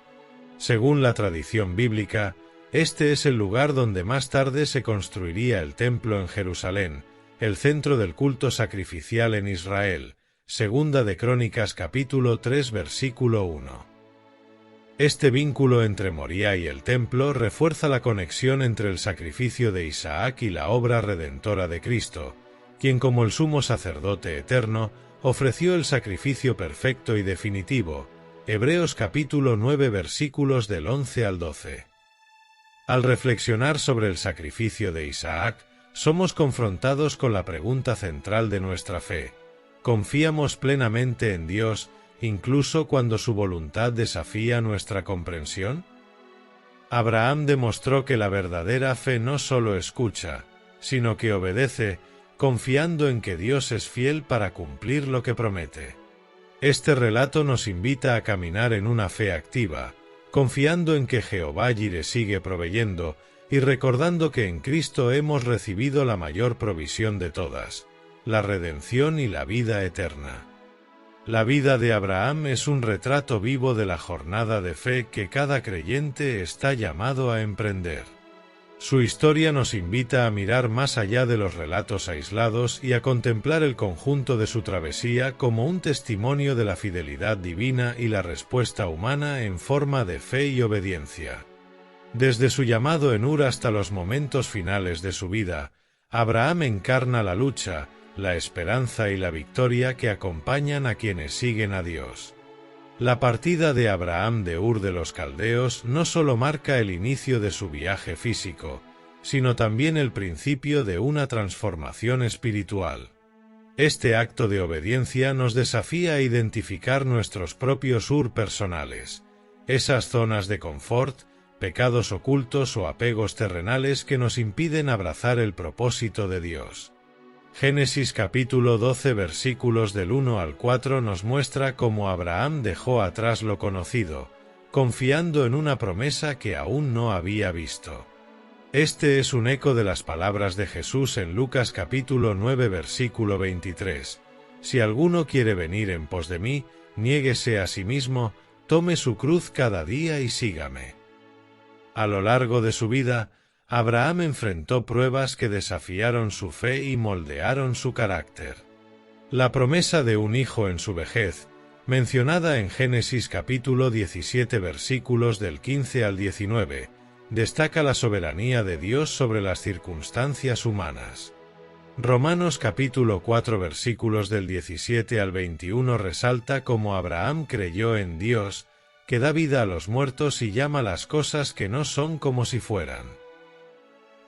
Según la tradición bíblica, este es el lugar donde más tarde se construiría el templo en Jerusalén, el centro del culto sacrificial en Israel. Segunda de Crónicas capítulo 3 versículo 1. Este vínculo entre Moría y el templo refuerza la conexión entre el sacrificio de Isaac y la obra redentora de Cristo, quien como el sumo sacerdote eterno ofreció el sacrificio perfecto y definitivo. Hebreos capítulo 9 versículos del 11 al 12. Al reflexionar sobre el sacrificio de Isaac, somos confrontados con la pregunta central de nuestra fe. ¿Confiamos plenamente en Dios, incluso cuando su voluntad desafía nuestra comprensión? Abraham demostró que la verdadera fe no solo escucha, sino que obedece, confiando en que Dios es fiel para cumplir lo que promete. Este relato nos invita a caminar en una fe activa, confiando en que Jehová Jireh sigue proveyendo y recordando que en Cristo hemos recibido la mayor provisión de todas, la redención y la vida eterna. La vida de Abraham es un retrato vivo de la jornada de fe que cada creyente está llamado a emprender. Su historia nos invita a mirar más allá de los relatos aislados y a contemplar el conjunto de su travesía como un testimonio de la fidelidad divina y la respuesta humana en forma de fe y obediencia. Desde su llamado en Ur hasta los momentos finales de su vida, Abraham encarna la lucha, la esperanza y la victoria que acompañan a quienes siguen a Dios. La partida de Abraham de Ur de los Caldeos no solo marca el inicio de su viaje físico, sino también el principio de una transformación espiritual. Este acto de obediencia nos desafía a identificar nuestros propios Ur personales, esas zonas de confort, pecados ocultos o apegos terrenales que nos impiden abrazar el propósito de Dios. Génesis capítulo 12 versículos del 1 al 4 nos muestra cómo Abraham dejó atrás lo conocido, confiando en una promesa que aún no había visto. Este es un eco de las palabras de Jesús en Lucas capítulo 9 versículo 23. Si alguno quiere venir en pos de mí, niéguese a sí mismo, tome su cruz cada día y sígame. A lo largo de su vida, Abraham enfrentó pruebas que desafiaron su fe y moldearon su carácter. La promesa de un hijo en su vejez, mencionada en Génesis capítulo 17 versículos del 15 al 19, destaca la soberanía de Dios sobre las circunstancias humanas. Romanos capítulo 4 versículos del 17 al 21 resalta cómo Abraham creyó en Dios, que da vida a los muertos y llama las cosas que no son como si fueran.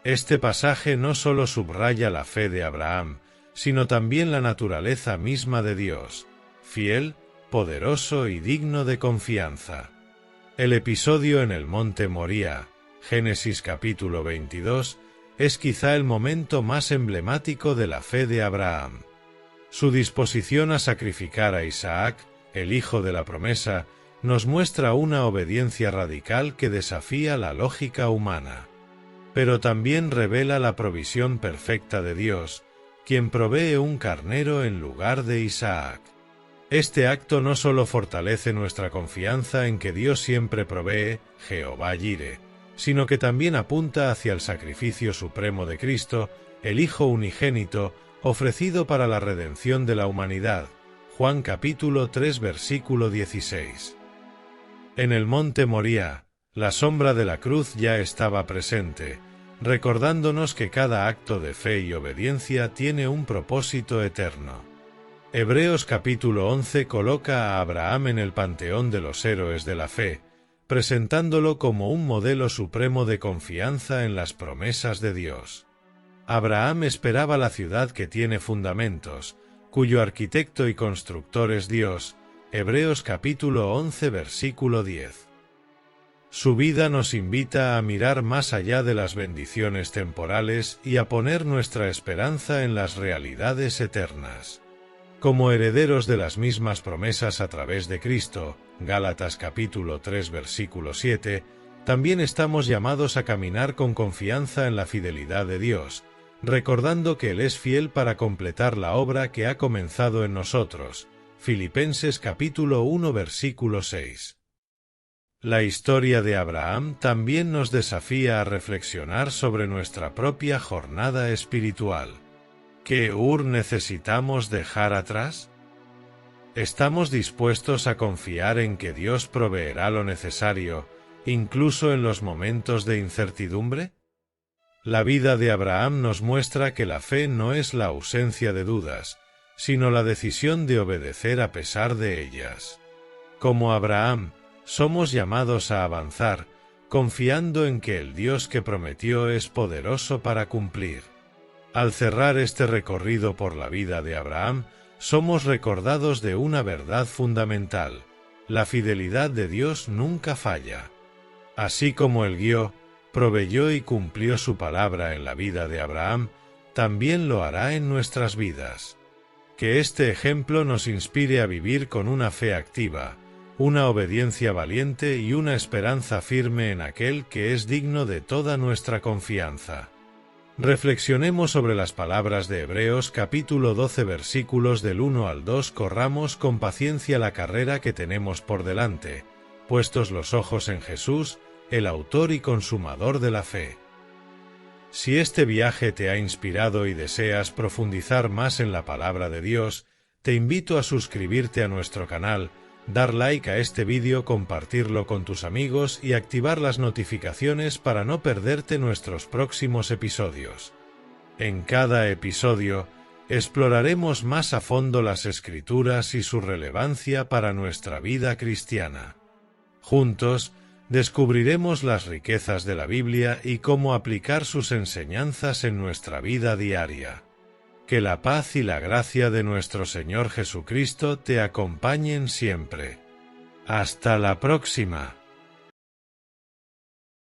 Este pasaje no solo subraya la fe de Abraham, sino también la naturaleza misma de Dios, fiel, poderoso y digno de confianza. El episodio en el monte Moría, Génesis capítulo 22, es quizá el momento más emblemático de la fe de Abraham. Su disposición a sacrificar a Isaac, el hijo de la promesa, nos muestra una obediencia radical que desafía la lógica humana. Pero también revela la provisión perfecta de Dios, quien provee un carnero en lugar de Isaac. Este acto no solo fortalece nuestra confianza en que Dios siempre provee, Jehová Jireh, sino que también apunta hacia el sacrificio supremo de Cristo, el Hijo unigénito, ofrecido para la redención de la humanidad. Juan capítulo 3 versículo 16. En el monte Moría, la sombra de la cruz ya estaba presente, recordándonos que cada acto de fe y obediencia tiene un propósito eterno. Hebreos capítulo 11 coloca a Abraham en el panteón de los héroes de la fe, presentándolo como un modelo supremo de confianza en las promesas de Dios. Abraham esperaba la ciudad que tiene fundamentos, cuyo arquitecto y constructor es Dios. Hebreos capítulo 11 versículo 10. Su vida nos invita a mirar más allá de las bendiciones temporales y a poner nuestra esperanza en las realidades eternas. Como herederos de las mismas promesas a través de Cristo, Gálatas capítulo 3 versículo 7, también estamos llamados a caminar con confianza en la fidelidad de Dios, recordando que Él es fiel para completar la obra que ha comenzado en nosotros. Filipenses capítulo 1 versículo 6. La historia de Abraham también nos desafía a reflexionar sobre nuestra propia jornada espiritual. ¿Qué necesitamos dejar atrás? ¿Estamos dispuestos a confiar en que Dios proveerá lo necesario, incluso en los momentos de incertidumbre? La vida de Abraham nos muestra que la fe no es la ausencia de dudas, sino la decisión de obedecer a pesar de ellas. Como Abraham, somos llamados a avanzar, confiando en que el Dios que prometió es poderoso para cumplir. Al cerrar este recorrido por la vida de Abraham, somos recordados de una verdad fundamental: la fidelidad de Dios nunca falla. Así como Él guió, proveyó y cumplió su palabra en la vida de Abraham, también lo hará en nuestras vidas. Que este ejemplo nos inspire a vivir con una fe activa, una obediencia valiente y una esperanza firme en aquel que es digno de toda nuestra confianza. Reflexionemos sobre las palabras de Hebreos capítulo 12 versículos del 1 al 2. Corramos con paciencia la carrera que tenemos por delante, puestos los ojos en Jesús, el autor y consumador de la fe. Si este viaje te ha inspirado y deseas profundizar más en la palabra de Dios, te invito a suscribirte a nuestro canal, dar like a este vídeo, compartirlo con tus amigos y activar las notificaciones para no perderte nuestros próximos episodios. En cada episodio, exploraremos más a fondo las Escrituras y su relevancia para nuestra vida cristiana. Juntos, descubriremos las riquezas de la Biblia y cómo aplicar sus enseñanzas en nuestra vida diaria. Que la paz y la gracia de nuestro Señor Jesucristo te acompañen siempre. Hasta la próxima.